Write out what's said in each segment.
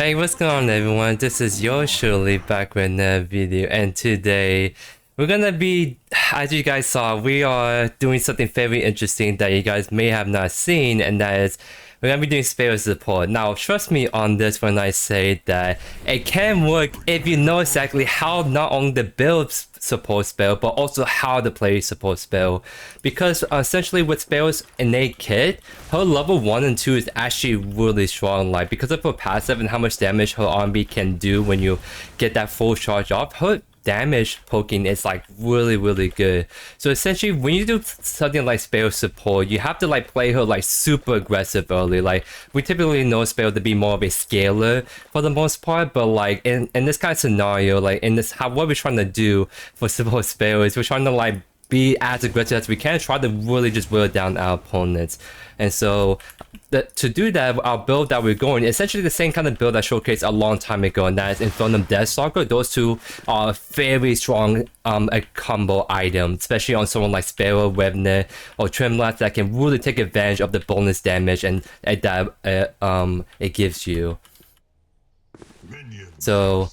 Hey, what's going on everyone? This is JoeYoursTruly back with another video, and today we're gonna be, as you guys saw, we are doing something very interesting that you guys may have not seen, and that is we're gonna be doing Sparrow Support. Now, trust me on this when I say that it can work if you know exactly how not only the build support spell, but also how the player support spell. Because essentially with Sparrow's innate kit, her level 1 and 2 is actually really strong. Like, because of her passive and how much damage her RB can do when you get that full charge off, her damage poking is like really good. So essentially when you do something like Sparrow Support, you have to like play her like super aggressive early. Like, we typically know Sparrow to be more of a scaler for the most part, but like in this kind of scenario, like in this, what we're trying to do for Support Sparrow is we're trying to like be as aggressive as we can, try to really just wear down our opponents. And so to do that, our build that we're going, essentially the same kind of build I showcased a long time ago, and that is Infernum Deathstalker. Those two are very strong a combo item, especially on someone like Sparrow, Revenant, or Trimlats that can really take advantage of the bonus damage and that it gives you. So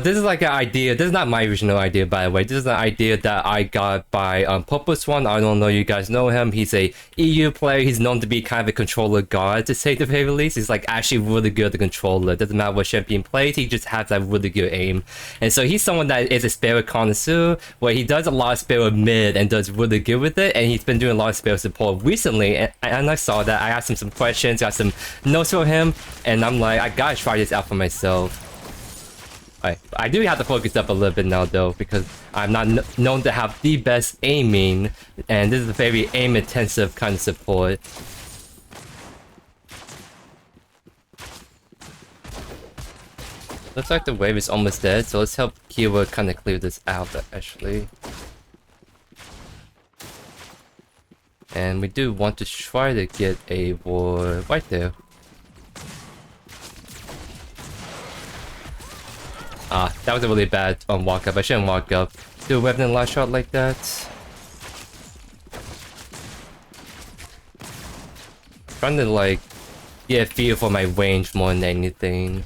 this is like an idea. This is not my original idea, by the way. This is an idea that I got by Purpose One. I don't know you guys know him. He's a EU player. He's known to be kind of a controller god, to say the very least. He's like actually really good at the controller. Doesn't matter what champion plays, he just has that really good aim. And so he's someone that is a Sparrow connoisseur, where he does a lot of Sparrow mid and does really good with it. And he's been doing a lot of Sparrow support recently. And I saw that. I asked him some questions, got some notes from him, and I'm like, I gotta try this out for myself. I do have to focus up a little bit now though, because I'm not known to have the best aiming, and this is a very aim intensive kind of support. Looks like the wave is almost dead, so let's help Kiwa kind of clear this out actually. And we do want to try to get a ward right there. That was a really bad walk up. I shouldn't walk up. Do a Revenant last shot like that. Trying to like get a feel for my range more than anything.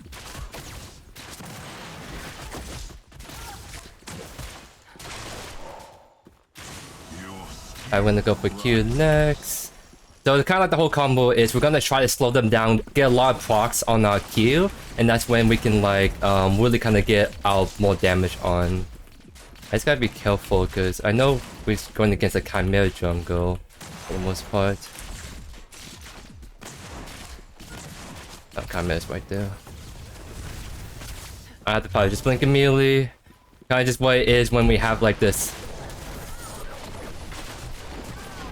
I'm gonna go for Q next. So kind of like the whole combo is we're gonna try to slow them down, get a lot of procs on our Q, and that's when we can like really kind of get our more damage on. I just gotta be careful because I know we're going against a Chimera jungle for the most part. Oh, Chimera's right there. I have to probably just blink immediately. Kind of just what it is when we have like this.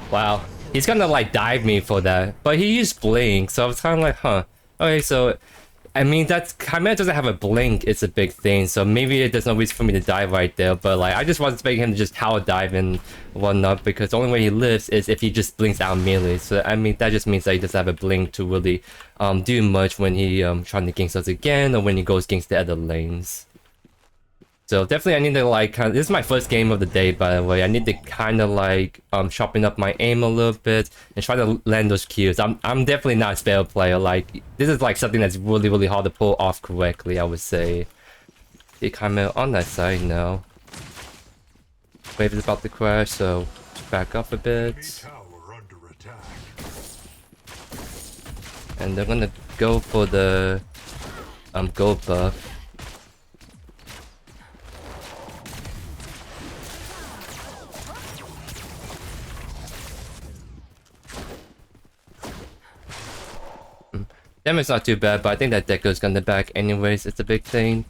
Wow. He's gonna like dive me for that, but he used blink, so I was kind of like, huh. Okay, so I mean that Chimera doesn't have a blink. It's a big thing, so maybe there's no reason for me to dive right there. But like, I just wasn't expecting him to just tower dive and whatnot, because the only way he lives is if he just blinks out melee. So I mean that just means that he doesn't have a blink to really do much when he trying to gank us again, or when he goes against the other lanes. So definitely I need to like this is my first game of the day, by the way. I need to kind of like sharpen up my aim a little bit and try to land those Qs. I'm definitely not a Sparrow player. Like, this is like something that's really hard to pull off correctly, I would say. The Chimera on that side now. Wave is about to crash, so back up a bit. And they're gonna go for the gold buff. Damage's not too bad, but I think that deck goes gonna back anyways. It's a big thing.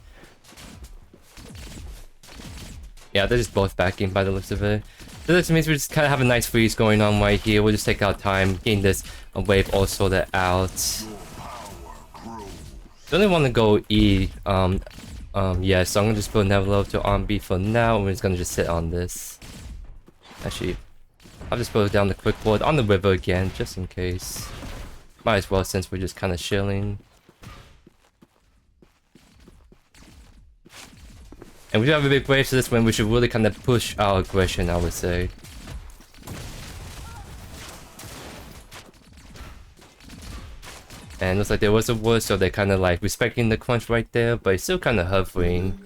Yeah, they're just both backing by the looks of it. So this means we just kind of have a nice freeze going on right here. We'll just take our time, getting this wave all sorted out. Don't really want to go E. Yeah, so I'm gonna just put another level to RB for now. We're just gonna just sit on this. Actually, I'll just put down the quick ward on the river again, just in case. Might as well, since we're just kind of chilling. And we do have a big wave, so this one we should really kind of push our aggression, I would say. And looks like there was a wood, so they're kind of like respecting the crunch right there, but it's still kind of hovering.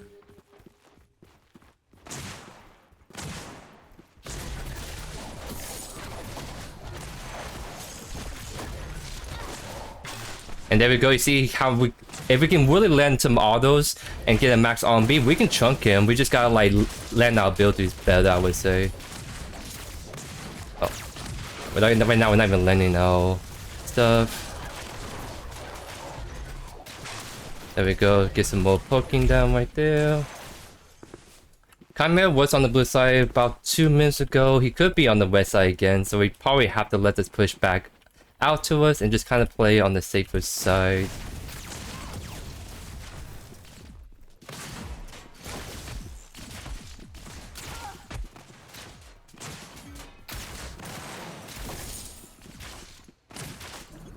And there we go. You see how if we can really land some autos and get a max on beat, we can chunk him. We just gotta like land our abilities better, I would say. Oh, right now we're not even landing our stuff. There we go, get some more poking down right there. Chimera was on the blue side about 2 minutes ago. He could be on the west side again, so we probably have to let this push back out to us and just kind of play on the safer side.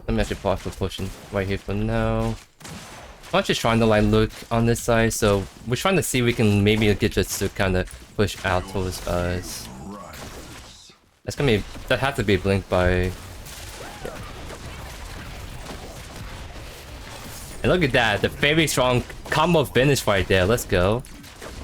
Let me actually pause for pushing right here for now. I'm just trying to like look on this side, so we're trying to see if we can maybe get just to kind of push out towards us. That's gonna be, that has to be blinked by. Yeah. And look at that, the very strong combo finish right there. Let's go.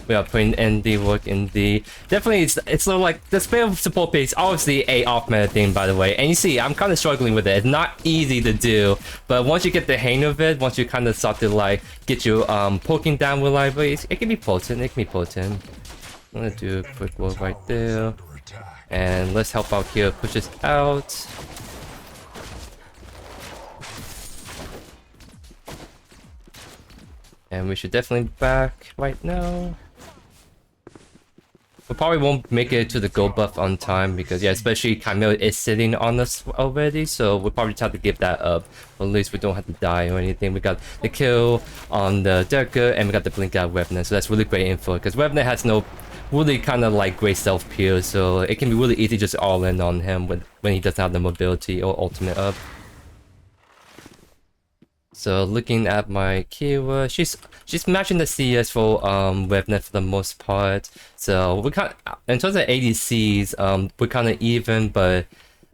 We are putting ND work in the... Definitely, it's sort of like... The Sparrow Support piece is obviously a off-meta thing, by the way. And you see, I'm kind of struggling with it. It's not easy to do. But once you get the hang of it, once you kind of start to, like, get your poking down with libraries, it can be potent. It can be potent. I'm gonna do a quick work right there. And let's help out here. Push this out. And we should definitely back right now. We probably won't make it to the gold buff on time because, yeah, especially Chimera is sitting on us already, so we'll probably try to give that up. But at least we don't have to die or anything. We got the kill on the Decker and we got the blink out Revenant, so that's really great info because Revenant has no really kind of like great self peel, so it can be really easy just all in on him when he doesn't have the mobility or ultimate up. So looking at my keyword, she's matching the CS for Revenant for the most part. So we kind in terms of ADCs, we're kind of even, but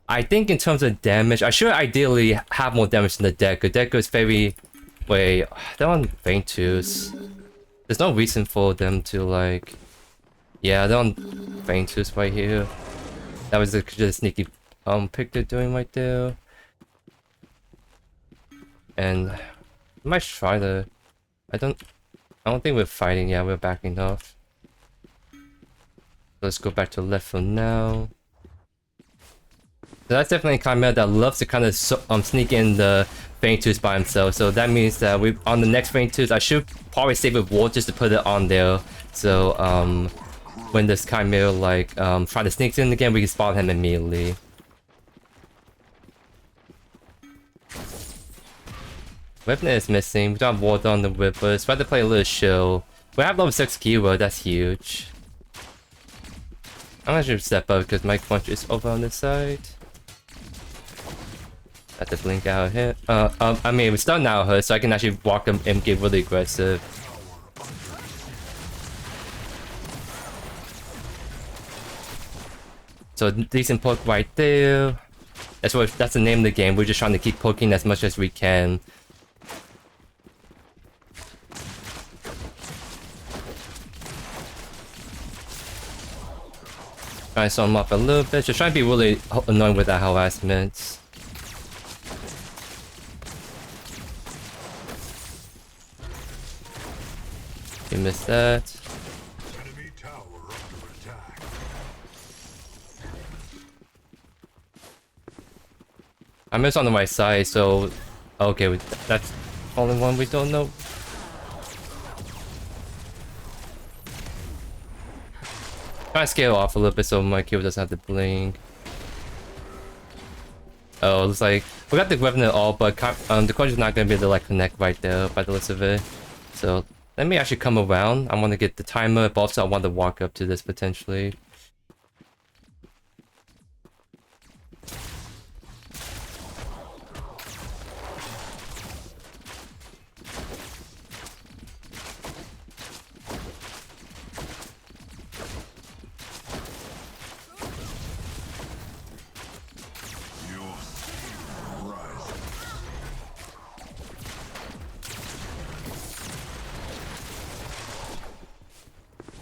I think in terms of damage, I should ideally have more damage than the Decker. Decker is very wait, they're on Ventus. There's no reason for them to like, yeah, they're on Ventus right here. That was just a sneaky pick they're doing right there. And I might try to... I don't think we're fighting. Yeah, we're backing off. Let's go back to left for now. So that's definitely a Chimera that loves to kind of sneak in the Ventus by himself. So that means that we on the next Ventus, I should probably save a ward just to put it on there. So when this Chimera like try to sneak in again, we can spot him immediately. Revenant is missing. We don't have ward on the Whippers. We have to play a little show. We have level 6 keyword, that's huge. I'm gonna just step up because my punch is over on this side. Have to blink out here. I mean, we stun out her, so I can actually walk him and get really aggressive. So decent poke right there. That's the name of the game. We're just trying to keep poking as much as we can. Try to sum up a little bit. Just trying to be really annoying with that harassment. You missed that. I missed on the right side, so okay, that's only one we don't know. Trying to scale off a little bit so my kill doesn't have to blink. Oh, it looks like we got the Revenant all, but the crunch is not gonna be able to like connect right there by the looks of it. So let me actually come around. I want to get the timer, but also I want to walk up to this potentially.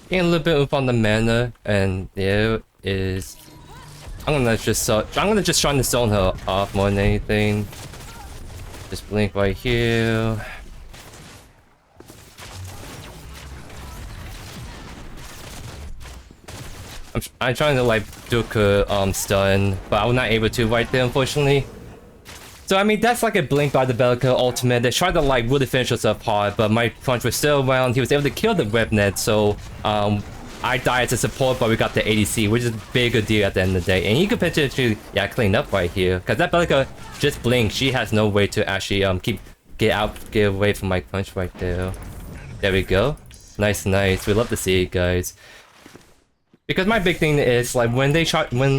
Getting a little bit up on the mana, and there is. I'm gonna just try to zone her off more than anything. Just blink right here. I'm trying to like do a stun, but I was not able to right there, unfortunately. So I mean, that's like a blink by the Belka ultimate. They tried to like really finish us apart, but my punch was still around. He was able to kill the Webnet, so I died as a support, but we got the ADC, which is a bigger deal at the end of the day. And he could potentially, yeah, clean up right here, because that Belka just blinked. She has no way to actually get away from my punch right there. There we go. Nice. We love to see it, guys. Because my big thing is like when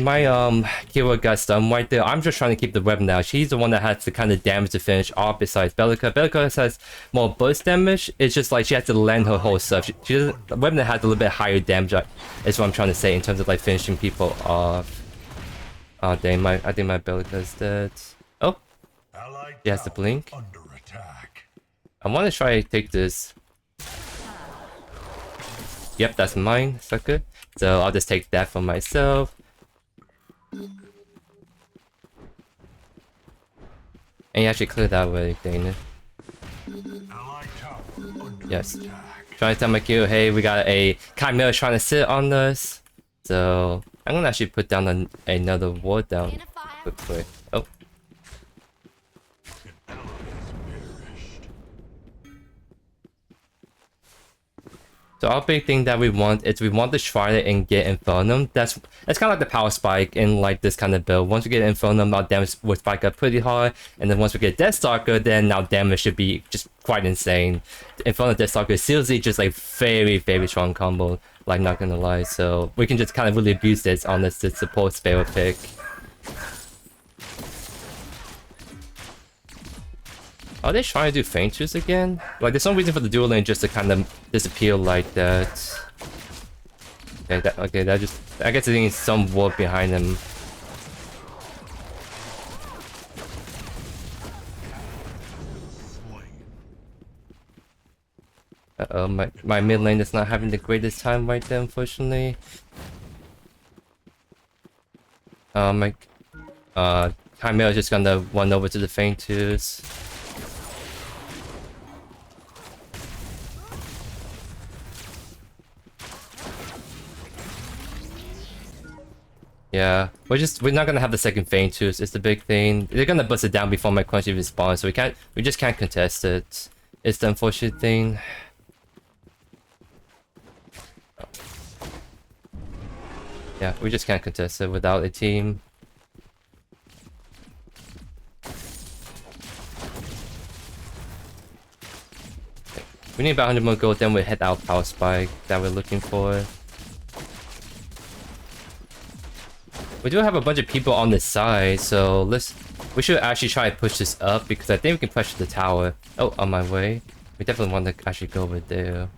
my hero got stunned right there, I'm just trying to keep the weapon now. She's the one that has the kind of damage to finish off besides Belka. Belka has more burst damage. It's just like she has to land her whole stuff. She doesn't, the weapon has a little bit higher damage. Is what I'm trying to say in terms of like finishing people off. Oh dang, I think my Belka is dead. Oh, she has to blink. I want to try to take this. Yep, that's mine, sucker. So I'll just take that for myself. And you actually cleared that way, Dana. Yes. Trying to tell my Q, hey, we got a Chimera trying to sit on us. So I'm gonna actually put down another ward down quick. Oh. So our big thing that we want is we want to try it and get Infernum. That's kind of like the power spike in like this kind of build. Once we get Infernum, our damage will spike up pretty hard, and then once we get Deathstalker, then our damage should be just quite insane. Infernum Deathstalker is seriously just like very strong combo. Like not gonna lie, so we can just kind of really abuse this on this support Sparrow pick. Are they trying to do feint twos again? Like, there's no reason for the dual lane just to kind of disappear like that. Okay, that just... I guess there's some ward behind them. Uh-oh, my mid lane is not having the greatest time right there, unfortunately. Chimera is just gonna run over to the feint twos. Yeah, we're not gonna have the second feint too. It's the big thing. They're gonna bust it down before my crunch even spawns, so we just can't contest it. It's the unfortunate thing. Yeah, we just can't contest it without a team. We need about 100 more gold, then we hit our power spike that we're looking for. We do have a bunch of people on this side, so we should actually try to push this up because I think we can push the tower. Oh, on my way. We definitely want to actually go over there.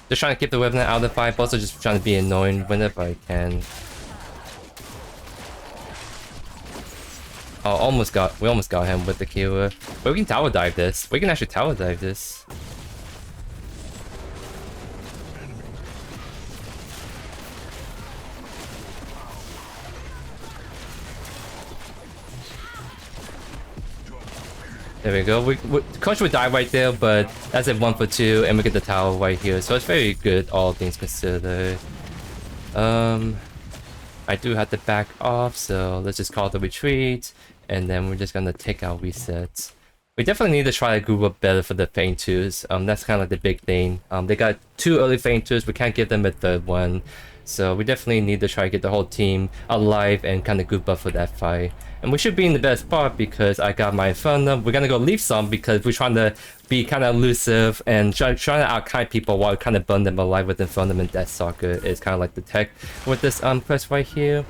Just trying to keep the weapon out of the fight, but also just trying to be annoying whenever I can. Oh, we almost got him with the Kira. But we can tower dive this. We can actually tower dive this. There we go. Crunch would die right there, but that's a 1 for 2, and we get the tower right here. So it's very good, all things considered. I do have to back off, so let's just call the retreat, and then we're just gonna take our resets. We definitely need to try to group up better for the feint twos. That's kind of like the big thing. They got 2 early feint twos. We can't give them a 3rd one. So we definitely need to try to get the whole team alive and kind of group up for that fight. And we should be in the best spot because I got my Infernum. We're gonna go Leafsong because we're trying to be kind of elusive and trying to outkite people while kind of burn them alive with Infernum and Deathstalker. Is kind of like the tech with this Crest right here.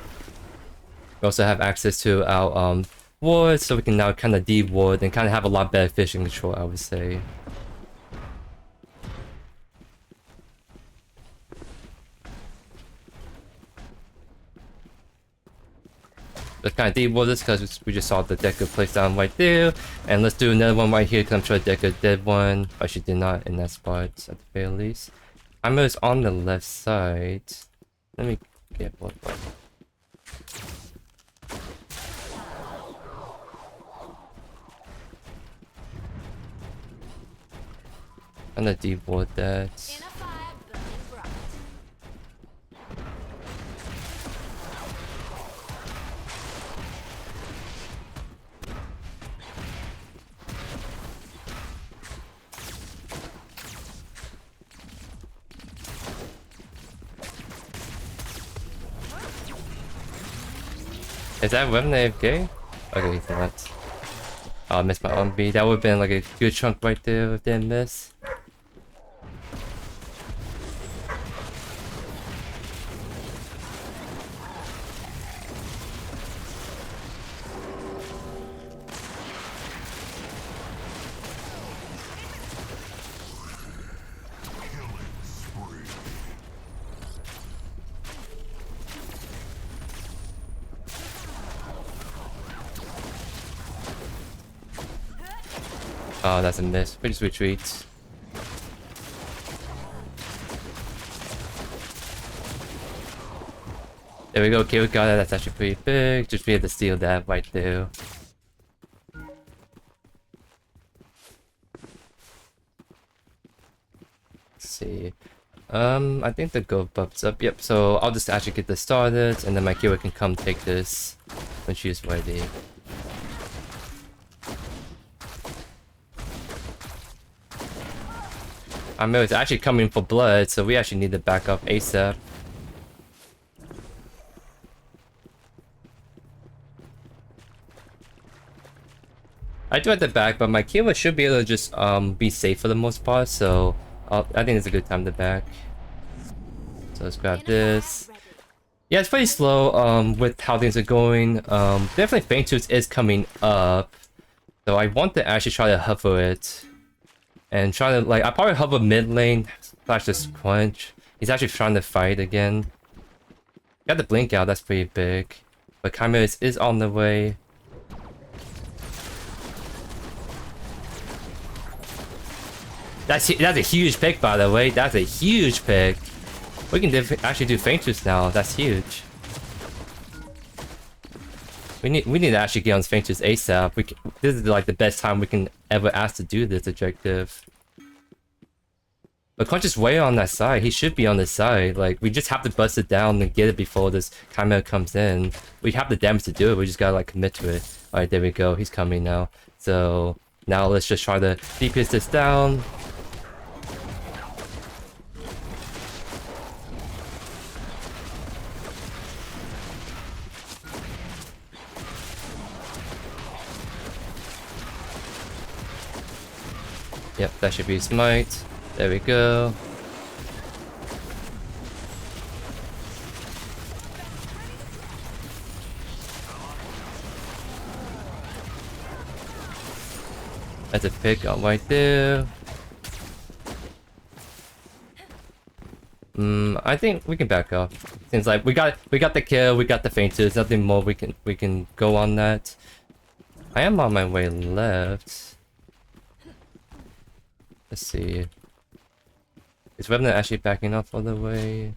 We also have access to our wards, so we can now kind of de-ward and kind of have a lot better fishing control, I would say. let's kind of deboard this because we just saw the Deku place down right there. And let's do another one right here because I'm sure Deku did one. But she did not in that spot at the very least. I'm almost on the left side. Let me get one. I'm gonna deboard that. Is that Revenant AFK? Okay, he's not. Oh, I missed my own B. That would have been like a good chunk right there if they didn't miss. Oh, that's a miss. We just retreat. There we go. Okay, we got it. That's actually pretty big. Just be able to steal that right there. Let's see. I think the go buff's up. Yep. So I'll just actually get this started, and then my Kira can come take this when she's ready. I mean, it's actually coming for blood, so we actually need to back up ASAP. I do have to back, but my Kira should be able to just be safe for the most part, so I think it's a good time to back. So let's grab this. Yeah, it's pretty slow with how things are going. Definitely Feint Tooth is coming up, so I want to actually try to hover it. And trying to, like, I probably hover mid lane, slash this crunch. He's actually trying to fight again. Got the blink out, that's pretty big. But Chimera is on the way. That's a huge pick, by the way. That's a huge pick. We can actually do Feint Tooth now. That's huge. We need to actually get on Feint Tooth ASAP. This is like the best time we can ever ask to do this objective. But Crunch is way on that side. He should be on this side. Like, we just have to bust it down and get it before this Chimera comes in. We have the damage to do it. We just gotta like commit to it. Alright, there we go. He's coming now. So now let's just try to DPS this down. Yep, that should be smite. There we go. That's a pick up right there. I think we can back up. Seems like we got the kill, we got the feint. There's nothing more we can go on that. I am on my way left. Let's see. Is Revenant actually backing off all the way?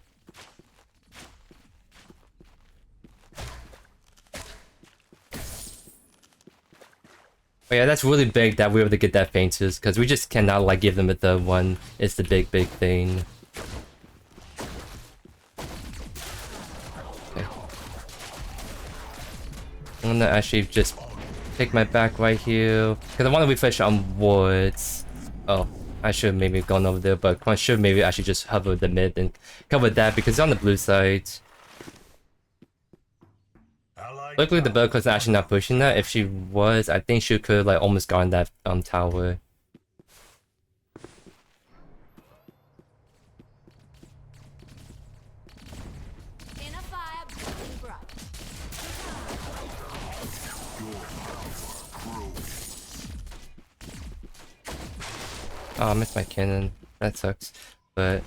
Oh yeah, that's really big that we were able to get that Fainters, because we just cannot like give them a third one. It's the big thing. Okay. I'm gonna actually just take my back right here, because I want to refresh on wards. Oh, I should have maybe gone over there, but I should maybe actually just hover the mid and cover that because it's on the blue side. Luckily the Belka's actually not pushing that. If she was, I think she could like almost gone that tower. Oh, I missed my cannon. That sucks. But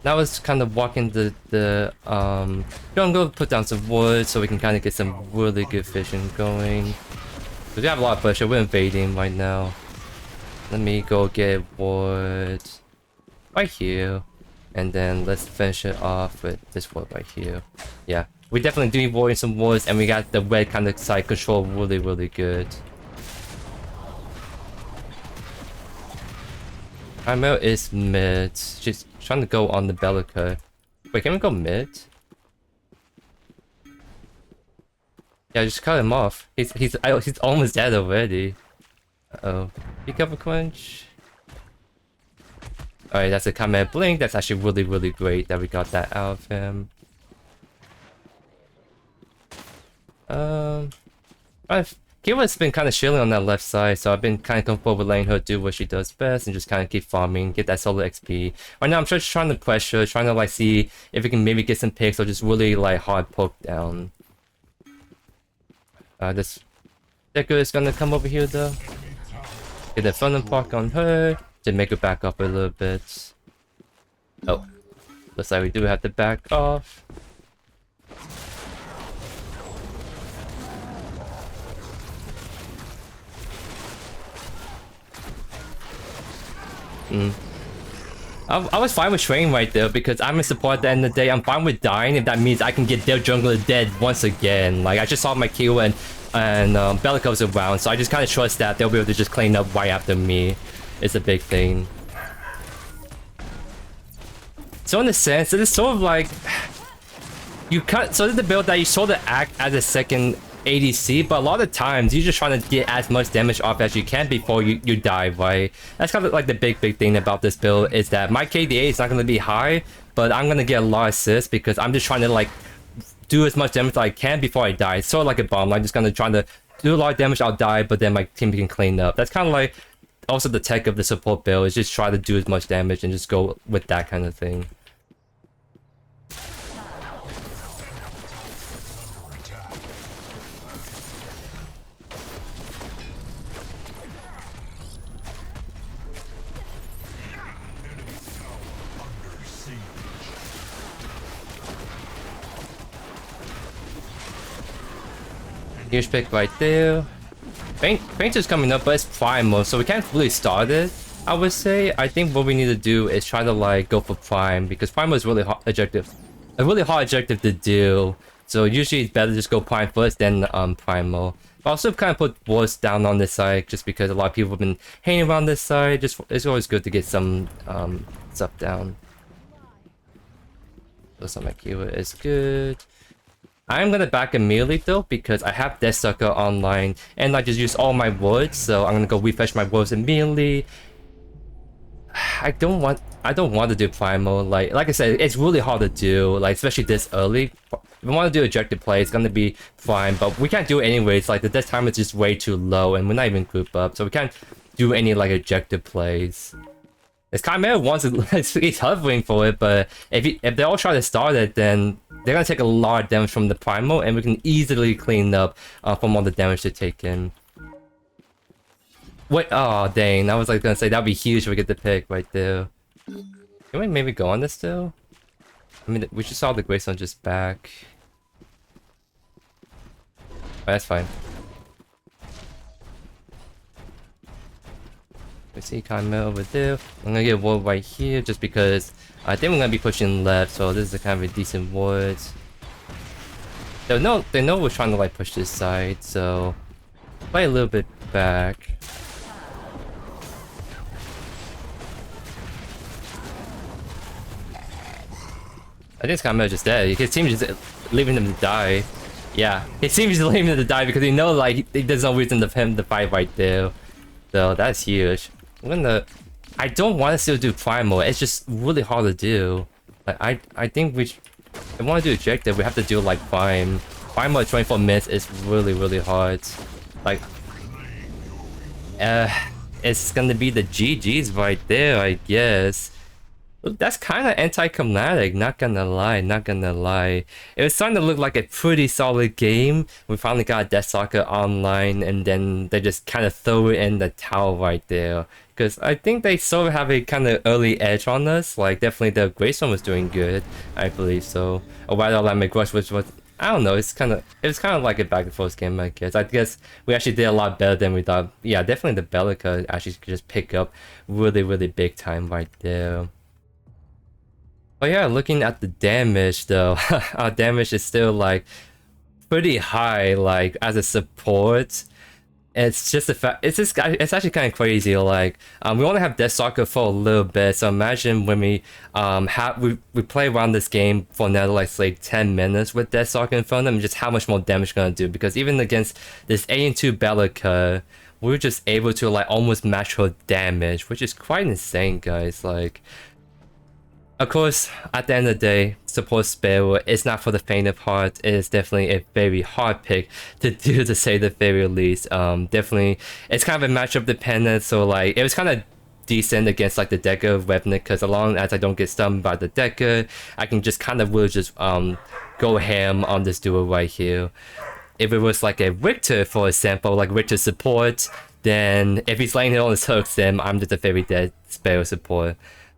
Now let's kind of walk into the jungle, put down some wood so we can kind of get some really good fishing going. We have a lot of pressure. We're invading right now. Let me go get wood right here, and then let's finish it off with this wood right here. Yeah, we definitely do need wood in some woods, and we got the red kind of side control really good. Chimera is mid. She's trying to go on the Bellica. Wait, can we go mid? Yeah, just cut him off. He's almost dead already. Uh-oh. Be careful, Quench. Alright, that's a Chimera Blink. That's actually really great that we got that out of him. Kiwa's been kind of chilling on that left side, so I've been kind of comfortable with letting her do what she does best and just kind of keep farming, get that solo XP. Right now, I'm just trying to pressure, trying to like see if we can maybe get some picks or just really like hard poke down. This Decker is gonna come over here though. Get a Infernum proc on her to make her back up a little bit. Oh, looks like we do have to back off. I was fine with trading right there because I'm a support at the end of the day. I'm fine with dying if that means I can get their jungler dead once again. Like I just saw my Q and Bellica was around, so I just kind of trust that they'll be able to just clean up right after me. It's a big thing. So in a sense, it is sort of like you cut. So this is the build that you sort of act as a second ADC, but a lot of times you're just trying to get as much damage off as you can before you die, right? That's kind of like the big thing about this build is that my KDA is not going to be high, but I'm going to get a lot of assists because I'm just trying to like do as much damage as I can before I die. It's sort of like a bomb. I'm just going to try to do a lot of damage, I'll die, but then my team can clean up. That's kind of like also the tech of the support build is just try to do as much damage and just go with that kind of thing. Huge pick right there. Painter's coming up, but it's Primal, so we can't really start it, I would say. I think what we need to do is try to like go for Prime, because Primal is really hard objective. A really hard objective to do. So usually it's better just go Prime first, then Primal. But also kind of put Wars down on this side, just because a lot of people have been hanging around this side. Just it's always good to get some stuff down. Looks like my keyword is good. I'm gonna back immediately though because I have Deathstalker online and I just use all my woods, so I'm gonna go refresh my woods immediately. I don't want to do Primal. Like I said, it's really hard to do, like especially this early. If we want to do objective play, it's gonna be fine, but we can't do it anyways. Like the death time is just way too low, and we're not even group up, so we can't do any like objective plays. This Chimera wants it, he's hovering for it, but if they all try to start it, then they're gonna take a lot of damage from the Primal, and we can easily clean up from all the damage they're taking. Wait, oh dang, I was like gonna say that'd be huge if we get the pick right there. Can we maybe go on this still? I mean, we just saw the Greystone just back. Alright, that's fine. We see Chimera over there. I'm gonna get a ward right here just because I think we're gonna be pushing left, so this is a kind of a decent ward. They know we're trying to like push this side, so play a little bit back. I think Chimera just dead. His team is just leaving him to die. Yeah, his team is just leaving him to die because like there's no reason for him to fight right there. So that's huge. I don't want to still do Primal. It's just really hard to do. Like I think if we want to do objective, we have to do like Primal at 24 minutes is really hard. Like it's gonna be the GGs right there, I guess. That's kind of anticlimactic, not gonna lie, not gonna lie. It was starting to look like a pretty solid game. We finally got Deathstalker online, and then they just kind of throw it in the towel right there. Because I think they sort of have a kind of early edge on us. Like, definitely the Greystone was doing good, I believe so. Or rather, like, McGrush was, I don't know, it was kind of like a back and forth game, I guess. I guess we actually did a lot better than we thought. Yeah, definitely the Bellica actually could just pick up really, really big time right there. But yeah, looking at the damage though, our damage is still like pretty high. Like as a support, it's just a fact. It's actually kind of crazy. Like we only have Deathstalker for a little bit, so imagine when we play around this game for another like 10 minutes with Deathstalker in front of them, just how much more damage gonna do. Because even against this 8-2 Bellica, we were just able to like almost match her damage, which is quite insane, guys. Like. Of course, at the end of the day, support Sparrow is not for the faint of heart. It is definitely a very hard pick to do, to say the very least. Definitely, it's kind of a matchup dependent. So like, it was kind of decent against like the Decker Revenant, because as long as I don't get stunned by the Decker, I can just kind of really just go ham on this duo right here. If it was like a Richter, for example, like Richter support, then if he's laying it on his hooks, then I'm just a very dead Sparrow support.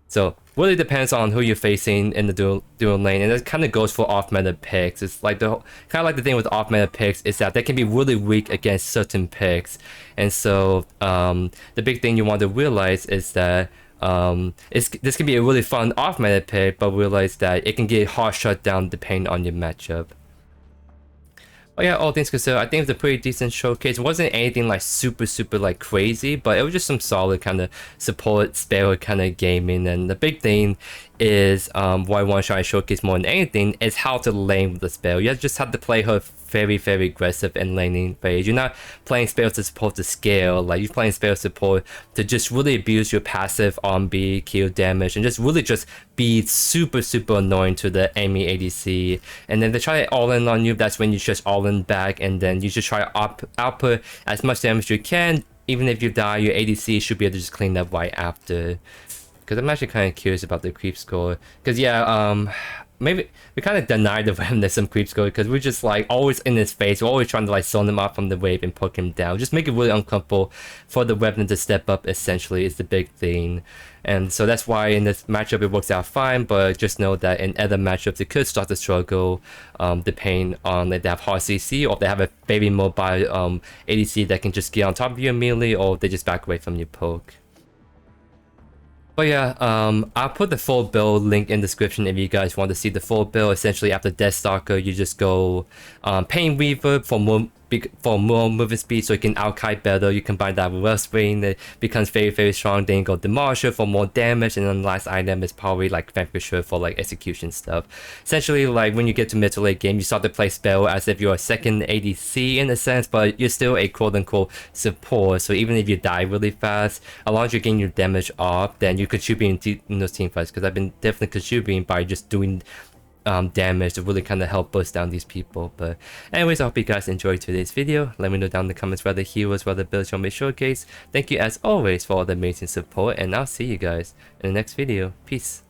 So really depends on who you're facing in the dual lane, and it kind of goes for off-meta picks. It's like kind of like the thing with off-meta picks is that they can be really weak against certain picks, and so the big thing you want to realize is that this can be a really fun off-meta pick, but realize that it can get hard shut down depending on your matchup. But yeah, all things considered, I think it was a pretty decent showcase. It wasn't anything like super like crazy, but it was just some solid kind of support Sparrow kind of gaming. And the big thing is what I want to try to showcase more than anything is how to lane with the Sparrow. You just have to play her very aggressive in laning phase. You're not playing Sparrow to support to scale, like you're playing Sparrow support to just really abuse your passive on B, kill damage, and just really just be super annoying to the enemy ADC. And then they try to all in on you, that's when you just all in back, and then you just try to output as much damage you can. Even if you die, your ADC should be able to just clean up right after. Because I'm actually kind of curious about the creep score. Because yeah, maybe we kind of denied the Remnant some creep score because we're just like always in his face. We're always trying to like zone him off from the wave and poke him down. Just make it really uncomfortable for the Revenant to step up, essentially, is the big thing. And so that's why in this matchup it works out fine, but just know that in other matchups it could start to struggle depending on if they have hard CC or if they have a very mobile ADC that can just get on top of you immediately, or they just back away from your poke. But yeah, I'll put the full build link in the description if you guys want to see the full build. Essentially, after Deathstalker, you just go Painweaver for more movement speed, so you can outkite better. You combine that with Wellspring, it becomes very strong. Then you go Demolisher for more damage, and then the last item is probably like Vanquisher for like execution stuff. Essentially, like when you get to mid to late game, you start to play Sparrow as if you're a second ADC in a sense, but you're still a quote-unquote support. So even if you die really fast, as long as you're getting your damage off, then you contribute in those team fights. Because I've been definitely contributing by just doing damage to really kind of help bust down these people. But anyways, I hope you guys enjoyed today's video. Let me know down in the comments what the heroes, what the builds you want me to showcase. Thank you as always for all the amazing support, and I'll see you guys in the next video. Peace.